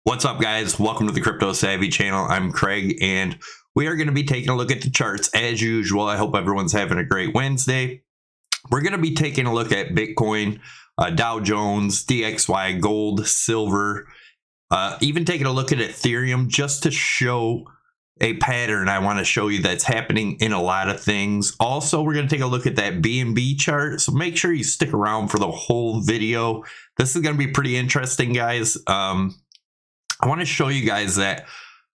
What's up, guys? Welcome to the Crypto Savvy channel. I'm Craig, and we are going to be taking a look at the charts as usual. I hope everyone's having a great Wednesday. We're going to be taking a look at Bitcoin, Dow Jones, DXY, gold, silver, even taking a look at Ethereum just to show a pattern I want to show you that's happening in a lot of things. Also, we're going to take a look at that BNB chart, so make sure you stick around for the whole video. This is going to be pretty interesting, guys. I want to show you guys that,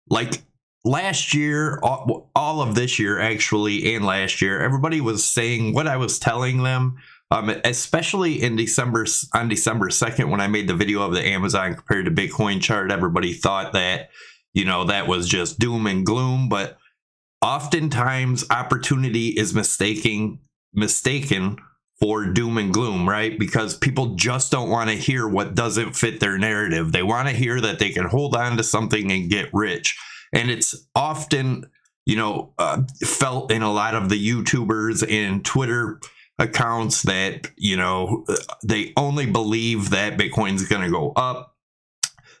like last year, all of this year actually, and last year, everybody was saying what I was telling them, especially in December, on December 2nd, when I made the video of the Amazon compared to Bitcoin chart. Everybody thought that, you know, that was just doom and gloom, but oftentimes opportunity is mistaken for doom and gloom, right? Because people just don't want to hear what doesn't fit their narrative. They want to hear that they can hold on to something and get rich. And it's often, you know, felt in a lot of the YouTubers and Twitter accounts that, you know, they only believe that Bitcoin's going to go up.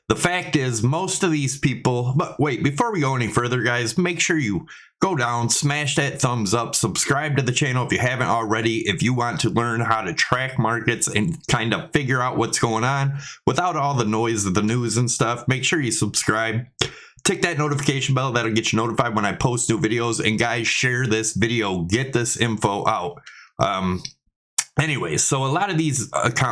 The fact is, most of these people, but wait, before we go any further, guys, make sure you go down, smash that thumbs up, subscribe to the channel if you haven't already. If you want to learn how to track markets and kind of figure out what's going on without all the noise of the news and stuff, make sure you subscribe. Tick that notification bell. That'll get you notified when I post new videos. And guys, share this video. Get this info out. Anyways, so a lot of these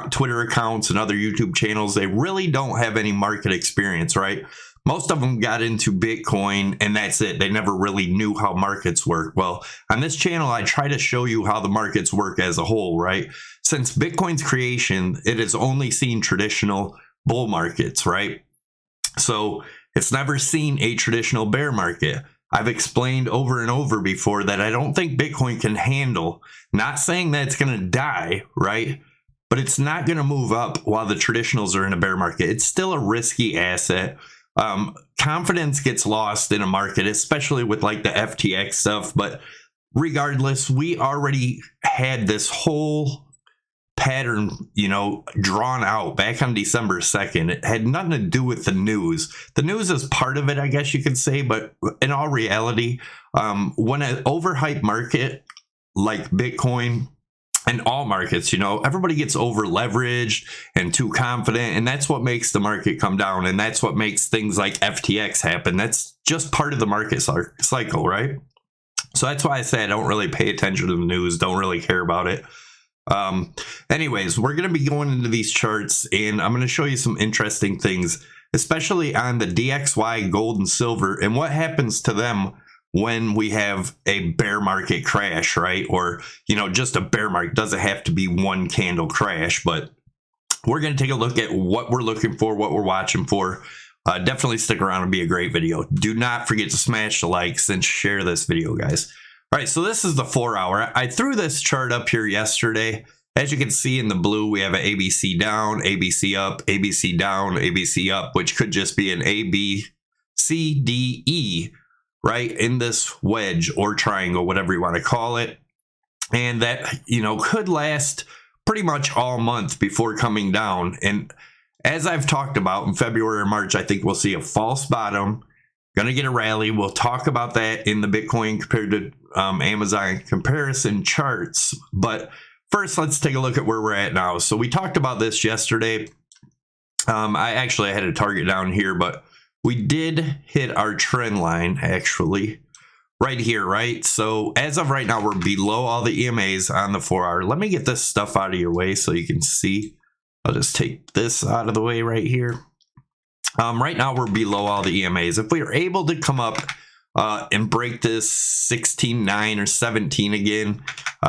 Twitter accounts and other YouTube channels, they really don't have any market experience, right? Most of them got into Bitcoin and that's it. They never really knew how markets work. Well, on this channel, I try to show you how the markets work as a whole, right? Since Bitcoin's creation, it has only seen traditional bull markets, right? So it's never seen a traditional bear market. I've explained over and over before that I don't think Bitcoin can handle, not saying that it's going to die, right? But it's not going to move up while the traditionals are in a bear market. It's still a risky asset. Confidence gets lost in a market, especially with like the FTX stuff. But regardless, we already had this whole pattern, you know, drawn out back on December 2nd. It had nothing to do with the news. The news is part of it, I guess you could say, but in all reality, when an overhyped market like Bitcoin and all markets, you know, everybody gets over leveraged and too confident, and that's what makes the market come down, and that's what makes things like FTX happen. That's just part of the market cycle, right? So that's why I say I don't really pay attention to the news, don't really care about it. Anyways, we're going to be going into these charts and I'm going to show you some interesting things, especially on the DXY, gold and silver, and what happens to them when we have a bear market crash, right? Or, you know, just a bear market. Doesn't have to be one candle crash, but we're going to take a look at what we're looking for, what we're watching for. Definitely stick around and be a great video. Do not forget to smash the likes and share this video, guys. All right, so this is the 4 hour. I threw this chart up here yesterday. As you can see in the blue, we have an ABC down, ABC up, ABC down, ABC up, which could just be an A, B, C, D, E, right, in this wedge or triangle, whatever you want to call it. And that, you know, could last pretty much all month before coming down. And as I've talked about, in February or March, I think we'll see a false bottom. Going to get a rally. We'll talk about that in the Bitcoin compared to Amazon comparison charts. But first, let's take a look at where we're at now. So we talked about this yesterday. I had a target down here, but we did hit our trend line actually right here, right? So as of right now, we're below all the EMAs on the 4 hour. Let me get this stuff out of your way so you can see. I'll just take this out of the way right here. Right now, we're below all the EMAs. If we are able to come up and break this 16.9 or 17 again,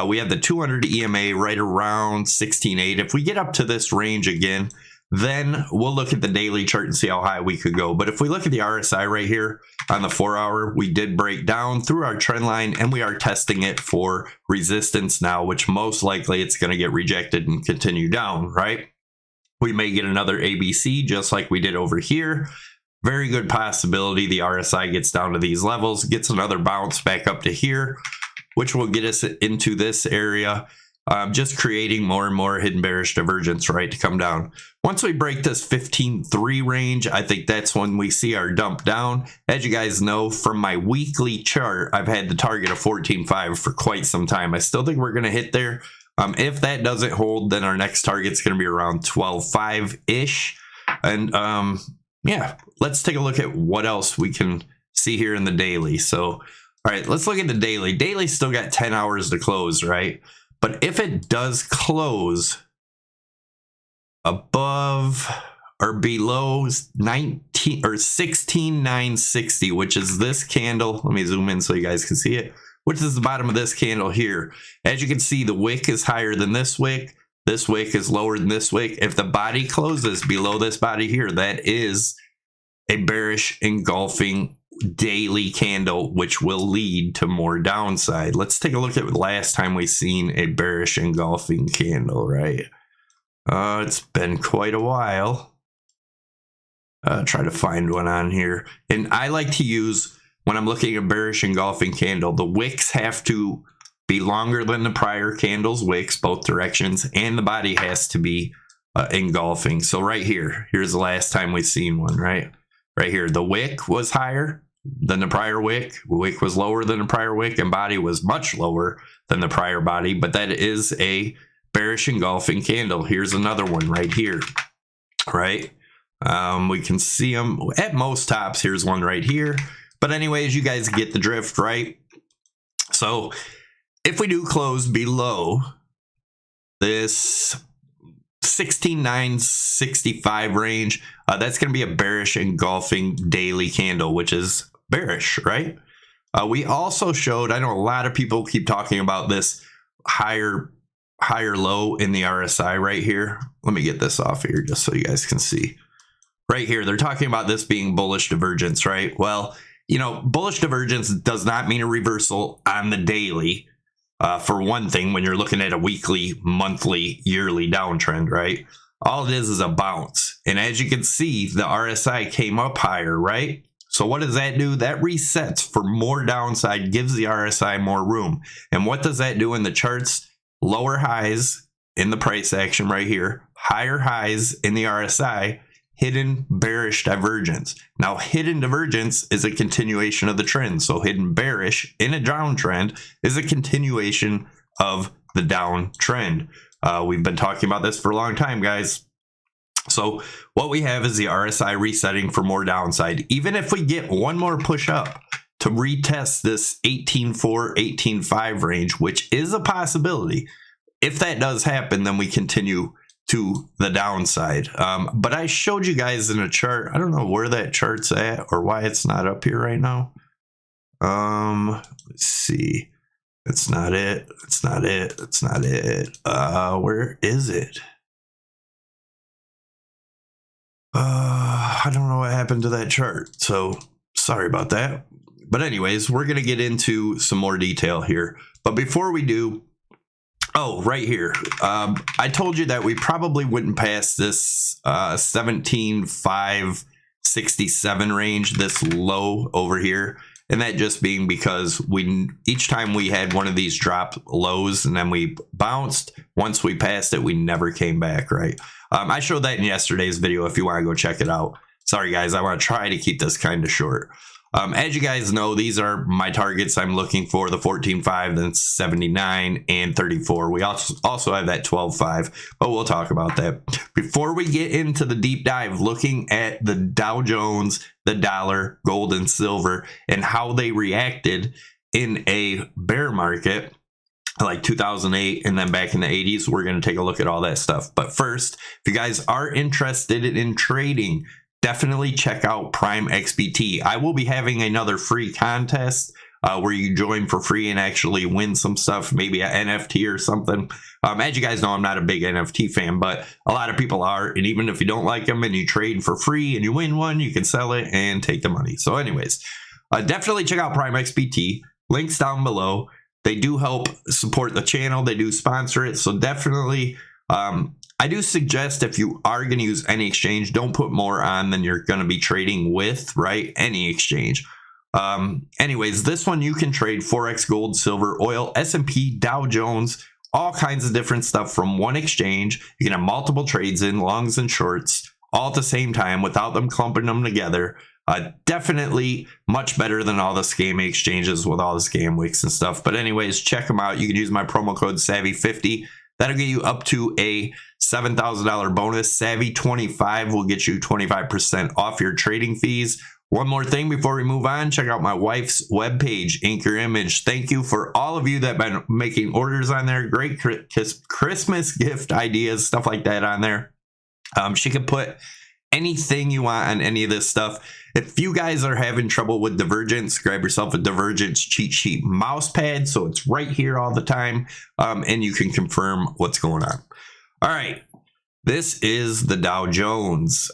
we have the 200 EMA right around 16.8. If we get up to this range again, then we'll look at the daily chart and see how high we could go. But if we look at the RSI right here on the 4 hour, we did break down through our trend line and we are testing it for resistance now, which most likely it's going to get rejected and continue down, right? We may get another ABC just like we did over here. Very good possibility the RSI gets down to these levels, gets another bounce back up to here, which will get us into this area. just creating more and more hidden bearish divergence, right, to come down. Once we break this 15.3 range, I think that's when we see our dump down. As you guys know, from my weekly chart, I've had the target of 14.5 for quite some time. I still think we're going to hit there. If that doesn't hold, then our next target's going to be around 12.5-ish. And yeah, let's take a look at what else we can see here in the daily. So, all right, let's look at the daily. Daily still got 10 hours to close, right? But if it does close above or below 19 or 16,960, which is this candle, let me zoom in so you guys can see it, which is the bottom of this candle here. As you can see, the wick is higher than this wick. This wick is lower than this wick. If the body closes below this body here, that is a bearish engulfing daily candle, which will lead to more downside. Let's take a look at the last time we seen a bearish engulfing candle, right? It's been quite a while. Try to find one on here. And I like to use, when I'm looking at bearish engulfing candle, the wicks have to be longer than the prior candle's wicks, both directions, and the body has to be engulfing. So right here, here's the last time we've seen one, right? Right here, the wick was higher than the prior wick. Wick was lower than the prior wick, and body was much lower than the prior body, but that is a bearish engulfing candle. Here's another one right here, right? We can see them at most tops. Here's one right here. But anyways, you guys get the drift, right? So if we do close below this 16,965 range, that's going to be a bearish engulfing daily candle, which is bearish, right? We also showed, I know a lot of people keep talking about this higher low in the RSI right here. Let me get this off here just so you guys can see. Right here, they're talking about this being bullish divergence, right? Well, you know, bullish divergence does not mean a reversal on the daily. For one thing, when you're looking at a weekly, monthly, yearly downtrend, right? All it is a bounce. And as you can see, the RSI came up higher, right? So what does that do? That resets for more downside, gives the RSI more room. And what does that do in the charts? Lower highs in the price action right here, higher highs in the RSI, hidden bearish divergence. Now, hidden divergence is a continuation of the trend. So hidden bearish in a downtrend is a continuation of the downtrend. We've been talking about this for a long time, guys. So what we have is the RSI resetting for more downside. Even if we get one more push up to retest this 18.4, 18.5 range, which is a possibility. If that does happen, then we continue to the downside. But I showed you guys in a chart. I don't know where that chart's at or why it's not up here right now. Let's see. It's not it. It's not it. It's not it. Where is it? I don't know what happened to that chart. So sorry about that. But anyways, we're going to get into some more detail here. But before we do, oh, right here. I told you that we probably wouldn't pass this 17,567 range, this low over here. And that just being because each time we had one of these drop lows and then we bounced, once we passed it, we never came back, right? I showed that in yesterday's video if you want to go check it out. Sorry, guys, I want to try to keep this kind of short. As you guys know, these are my targets I'm looking for, the 14.5, then 79 and 34. We also have that 12.5, but we'll talk about that. Before we get into the deep dive, looking at the Dow Jones, the dollar, gold, and silver, and how they reacted in a bear market like 2008 and then back in the 80s, we're going to take a look at all that stuff. But first, if you guys are interested in trading, definitely check out Prime XBT. I will be having another free contest where you join for free and actually win some stuff, maybe an NFT or something. As you guys know, I'm not a big NFT fan, but a lot of people are. And even if you don't like them and you trade for free and you win one, you can sell it and take the money. So anyways, definitely check out Prime XBT. Links down below. They do help support the channel. They do sponsor it. So definitely, I do suggest if you are going to use any exchange, don't put more on than you're going to be trading with, right? Any exchange. Anyways, this one you can trade Forex, gold, silver, oil, S&P, Dow Jones, all kinds of different stuff from one exchange. You can have multiple trades in, longs and shorts, all at the same time without them clumping them together. Definitely much better than all the scam exchanges with all the scam wicks and stuff. But anyways, check them out. You can use my promo code Savvy50. That'll get you up to a $7,000 bonus. Savvy25 will get you 25% off your trading fees. One more thing before we move on, check out my wife's webpage, Anchor Image. Thank you for all of you that have been making orders on there. Great Christmas gift ideas, stuff like that on there. She can put anything you want on any of this stuff. If you guys are having trouble with Divergence, grab yourself a Divergence cheat sheet mouse pad, so it's right here all the time, and you can confirm what's going on. All right. This is the Dow Jones.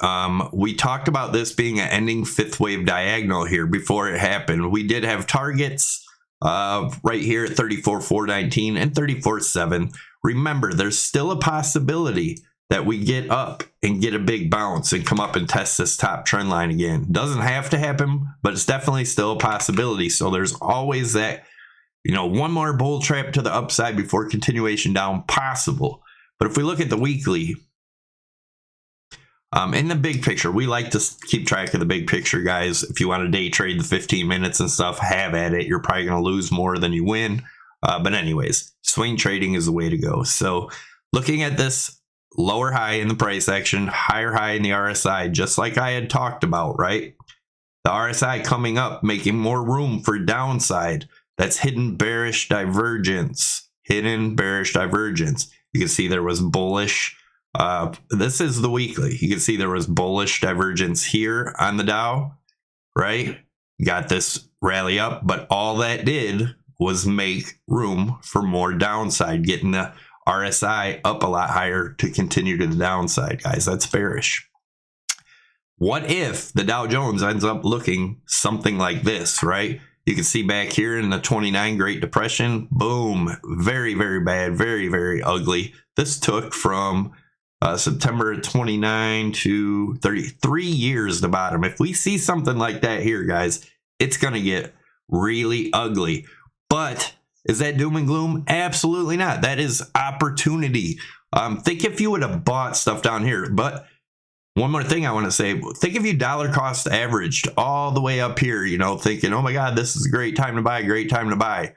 We talked about this being an ending fifth wave diagonal here before it happened. We did have targets right here at 34,419 and 34,7. Remember, there's still a possibility that we get up and get a big bounce and come up and test this top trend line again. Doesn't have to happen, but it's definitely still a possibility. So there's always that, one more bull trap to the upside before continuation down possible. But if we look at the weekly, in the big picture, we like to keep track of the big picture, guys. If you want to day trade the 15 minutes and stuff, have at it. You're probably going to lose more than you win. But anyways, swing trading is the way to go. So looking at this lower high in the price action, higher high in the RSI, just like I had talked about, right? The RSI coming up, making more room for downside. That's hidden bearish divergence. Hidden bearish divergence. You can see there was bullish. This is the weekly. You can see there was bullish divergence here on the Dow, right? Got this rally up, but all that did was make room for more downside, getting the RSI up a lot higher to continue to the downside, guys. That's bearish. What if the Dow Jones ends up looking something like this, right? You can see back here in the 29 Great Depression, boom, very, very bad, very, very ugly. This took from September 29 to 33 years to bottom. If we see something like that here, guys, it's going to get really ugly. But is that doom and gloom? Absolutely not. That is opportunity. Think if you would have bought stuff down here. But one more thing I want to say, think if you dollar cost averaged all the way up here, thinking, oh my God, this is a great time to buy, great time to buy.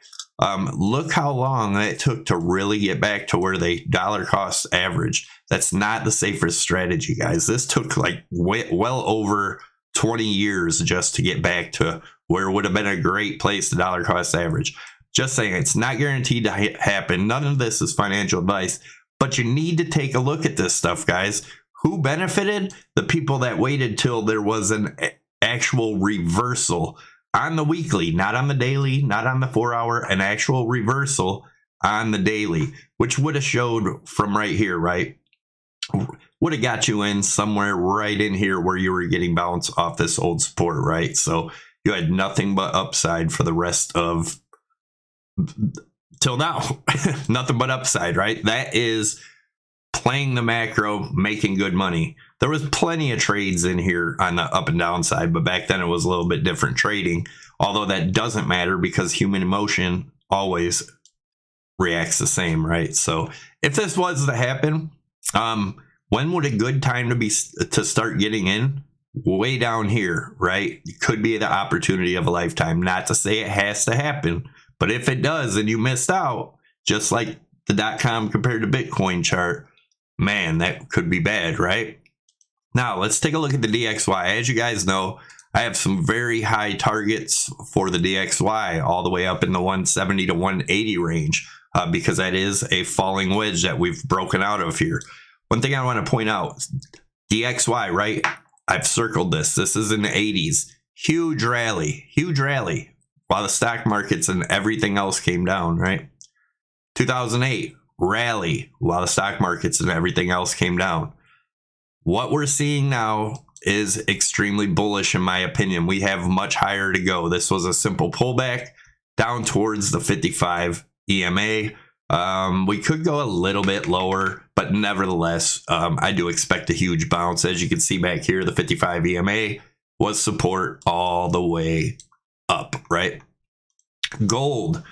Look how long it took to really get back to where they dollar cost averaged. That's not the safest strategy, guys. This took like well over 20 years just to get back to where it would have been a great place to dollar cost average. Just saying, it's not guaranteed to happen. None of this is financial advice, but you need to take a look at this stuff, guys. Who benefited? The people that waited till there was an actual reversal on the weekly, not on the daily, not on the 4-hour, an actual reversal on the daily, which would have showed from right here, right? Would have got you in somewhere right in here where you were getting bounced off this old support, right? So you had nothing but upside for the rest of till now. Nothing but upside, right? That is playing the macro, making good money. There was plenty of trades in here on the up and down side, but back then it was a little bit different trading. Although that doesn't matter because human emotion always reacts the same, right? So if this was to happen, when would a good time to start getting in? Way down here, right? It could be the opportunity of a lifetime. Not to say it has to happen, but if it does and you missed out, just like the .com compared to Bitcoin chart, man, that could be bad, right? Now, let's take a look at the DXY. As you guys know, I have some very high targets for the DXY, all the way up in the 170 to 180 range, because that is a falling wedge that we've broken out of here. One thing I want to point out, DXY, right? I've circled this. This is in the 80s. Huge rally, while the stock markets and everything else came down, right? 2008, rally, while the stock markets and everything else came down. What we're seeing now is extremely bullish, in my opinion. We have much higher to go. This was a simple pullback down towards the 55 EMA. We could go a little bit lower, but nevertheless, I do expect a huge bounce. As you can see back here, the 55 EMA was support all the way up, right? Gold.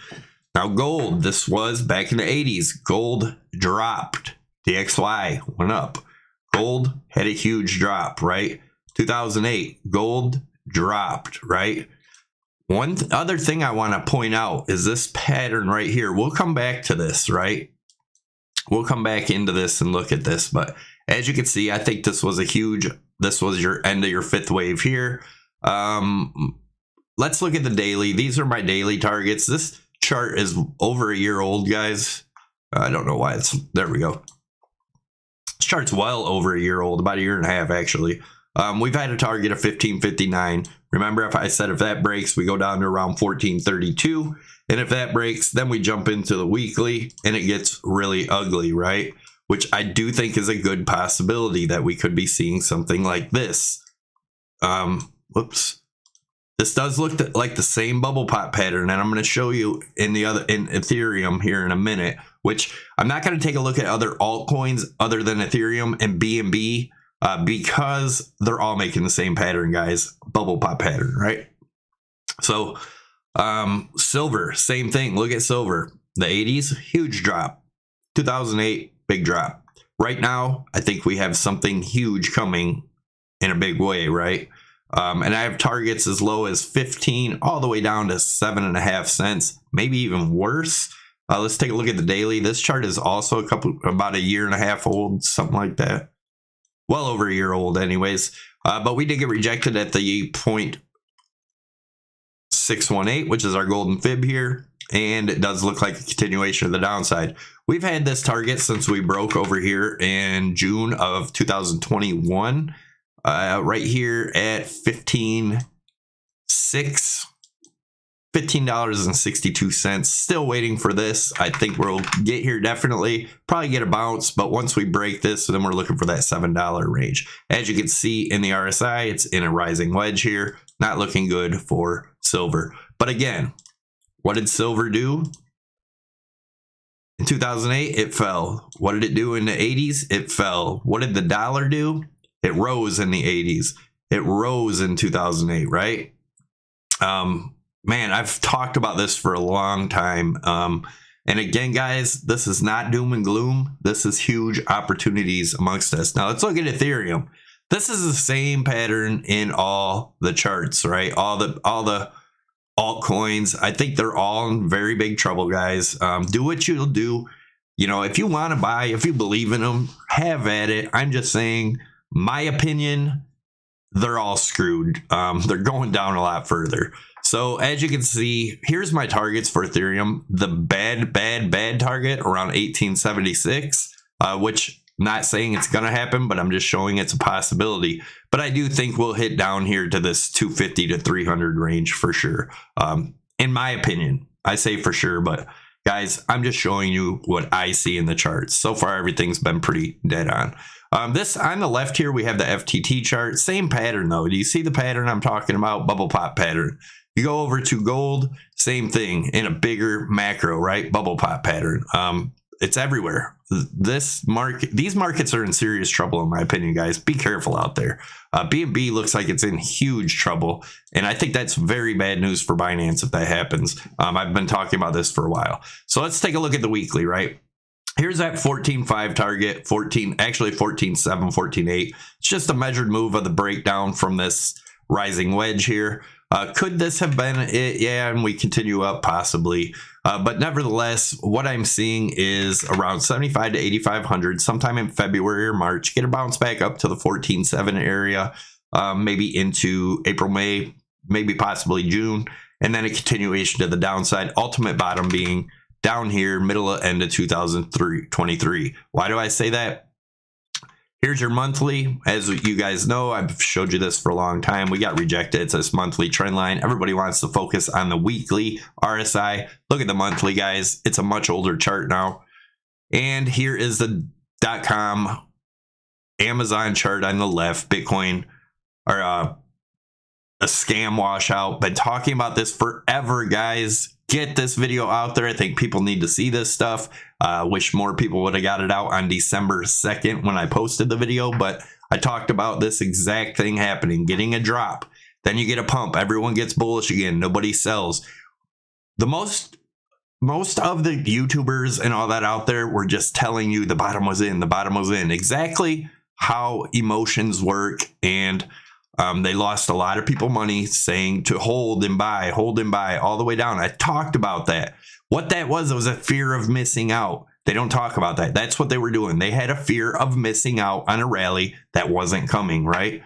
Now gold, this was back in the 80s. Gold dropped. DXY went up. Gold had a huge drop, right? 2008, gold dropped, right? One other thing I want to point out is this pattern right here. We'll come back to this, right? We'll come back into this and look at this. But as you can see, I think this was this was your end of your fifth wave here. Let's look at the daily. These are my daily targets. This chart is over a year old, guys. I don't know why there we go. This chart's well over a year old, about a year and a half, actually. We've had a target of 1559. Remember, if I said if that breaks, we go down to around 1432. And if that breaks, then we jump into the weekly and it gets really ugly, right? Which I do think is a good possibility that we could be seeing something like this. Whoops. This does look like the same bubble pop pattern, and I'm going to show you in Ethereum here in a minute, which I'm not going to take a look at other altcoins other than Ethereum and BNB because they're all making the same pattern, guys. Bubble pop pattern, right? So silver, same thing. Look at silver. The 80s, huge drop. 2008, big drop. Right now, I think we have something huge coming in a big way, right? And I have targets as low as 15 all the way down to 7.5 cents, maybe even worse. Let's take a look at the daily. This chart is also about a year and a half old, something like that. Well over a year old anyways. But we did get rejected at the 0.618, which is our golden fib here. And it does look like a continuation of the downside. We've had this target since we broke over here in June of 2021. Right here at $15.62. Still waiting for this. I think we'll get here definitely. Probably get a bounce, but once we break this, then we're looking for that $7 range. As you can see in the RSI, it's in a rising wedge here. Not looking good for silver. But again, what did silver do? In 2008, it fell. What did it do in the 80s? It fell. What did the dollar do? It rose in the 80s. It rose in 2008, right? Man, I've talked about this for a long time. And again, guys, this is not doom and gloom. This is huge opportunities amongst us. Now, let's look at Ethereum. This is the same pattern in all the charts, right? All the altcoins. I think they're all in very big trouble, guys. Do what you'll do. You know, if you want to buy, if you believe in them, have at it. I'm just saying, my opinion, they're all screwed. They're going down a lot further. So as you can see, here's my targets for Ethereum. The bad target around 1876, which I'm not saying it's going to happen, but I'm just showing it's a possibility. But I do think we'll hit down here to this 250 to 300 range for sure. In my opinion, I say for sure, but guys, I'm just showing you what I see in the charts. So far, everything's been pretty dead on. This on the left here, we have the FTT chart. Same pattern though. Do you see the pattern I'm talking about? Bubble pop pattern. You go over to gold, same thing in a bigger macro, right? Bubble pop pattern. It's everywhere. These markets are in serious trouble, in my opinion, guys. Be careful out there. BNB looks like it's in huge trouble, and I think that's very bad news for Binance if that happens. I've been talking about this for a while. So let's take a look at the weekly, right? Here's that 14.5 target, 14.7, 14.8. It's just a measured move of the breakdown from this rising wedge here. Could this have been it? Yeah, and we continue up possibly. But nevertheless, what I'm seeing is around 75 to 8,500 sometime in February or March. Get a bounce back up to the 14.7 area, maybe into April, May, maybe possibly June, and then a continuation to the downside. Ultimate bottom being down here, middle of end of 2023. Why do I say that? Here's your monthly. As you guys know, I've showed you this for a long time. We got rejected. It's this monthly trend line. Everybody wants to focus on the weekly RSI. Look at the monthly, guys. It's a much older chart now. And here is the .com Amazon chart on the left. Bitcoin, or a scam washout. Been talking about this forever, guys. Get this video out there. I think people need to see this stuff. Wish more people would have got it out on December 2nd when I posted the video, but I talked about this exact thing happening, getting a drop. Then you get a pump. Everyone gets bullish again. Nobody sells. The most most of the YouTubers and all that out there were just telling you the bottom was in, the bottom was in. Exactly how emotions work, and they lost a lot of people money saying to hold and buy all the way down. I talked about that. What that was, it was a fear of missing out. They don't talk about that. That's what they were doing. They had a fear of missing out on a rally that wasn't coming, right?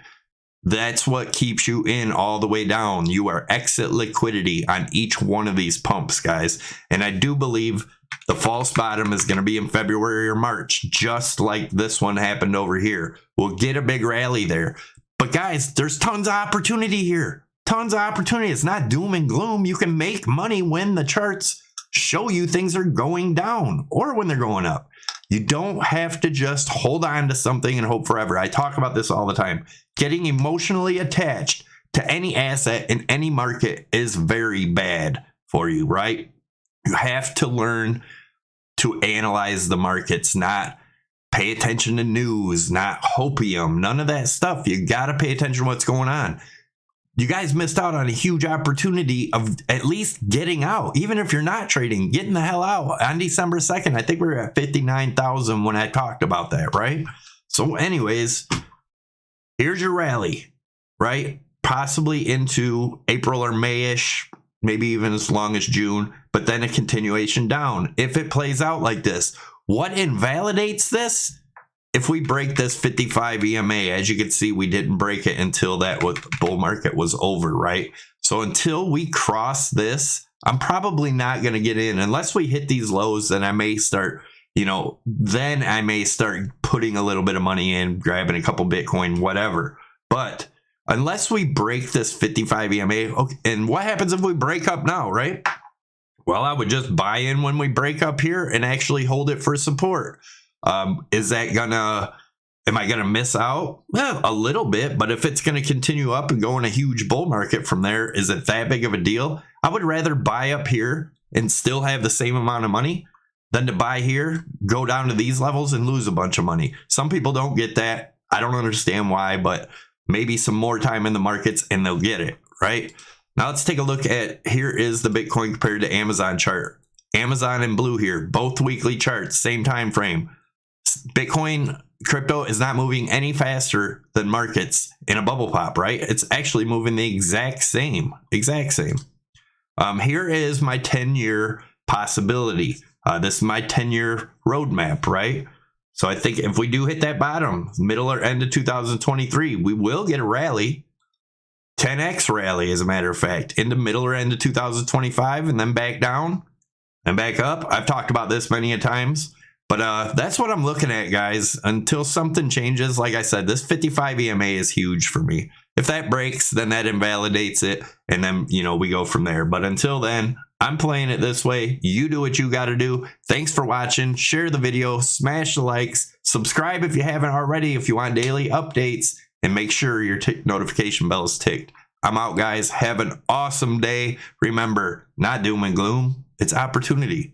That's what keeps you in all the way down. You are exit liquidity on each one of these pumps, guys. And I do believe the false bottom is going to be in February or March, just like this one happened over here. We'll get a big rally there. But guys, there's tons of opportunity here. Tons of opportunity. It's not doom and gloom. You can make money when the charts show you things are going down or when they're going up. You don't have to just hold on to something and hope forever. I talk about this all the time. Getting emotionally attached to any asset in any market is very bad for you, right? You have to learn to analyze the markets, not pay attention to news, not hopium, none of that stuff. You got to pay attention to what's going on. You guys missed out on a huge opportunity of at least getting out. Even if you're not trading, getting the hell out. On December 2nd, I think we were at 59,000 when I talked about that, right? So anyways, here's your rally, right? Possibly into April or May-ish, maybe even as long as June, but then a continuation down. If it plays out like this, what invalidates this? If we break this 55 EMA, as you can see, we didn't break it until that bull market was over, right? So until we cross this, I'm probably not going to get in unless we hit these lows. Then I may start, then I may start putting a little bit of money in, grabbing a couple Bitcoin, whatever. But unless we break this 55 EMA, okay, and what happens if we break up now, right? Well, I would just buy in when we break up here and actually hold it for support. Is that am I gonna miss out? Well, a little bit, but if it's gonna continue up and go in a huge bull market from there, is it that big of a deal? I would rather buy up here and still have the same amount of money than to buy here, go down to these levels and lose a bunch of money. Some people don't get that. I don't understand why, but maybe some more time in the markets and they'll get it, right? Now let's take a look at, here is the Bitcoin compared to Amazon chart. Amazon in blue here, both weekly charts, same time frame. Bitcoin crypto is not moving any faster than markets in a bubble pop, right? It's actually moving the exact same. Here is my 10-year possibility. This is my 10-year roadmap, right? So I think if we do hit that bottom, middle or end of 2023, we will get a rally, 10x rally, as a matter of fact, in the middle or end of 2025, and then back down and back up. I've talked about this many a times. But that's what I'm looking at, guys, until something changes. Like I said, this 55 EMA is huge for me. If that breaks, then that invalidates it. And then, we go from there. But until then, I'm playing it this way. You do what you got to do. Thanks for watching. Share the video. Smash the likes. Subscribe if you haven't already, if you want daily updates. And make sure your notification bell is ticked. I'm out, guys. Have an awesome day. Remember, not doom and gloom. It's opportunity.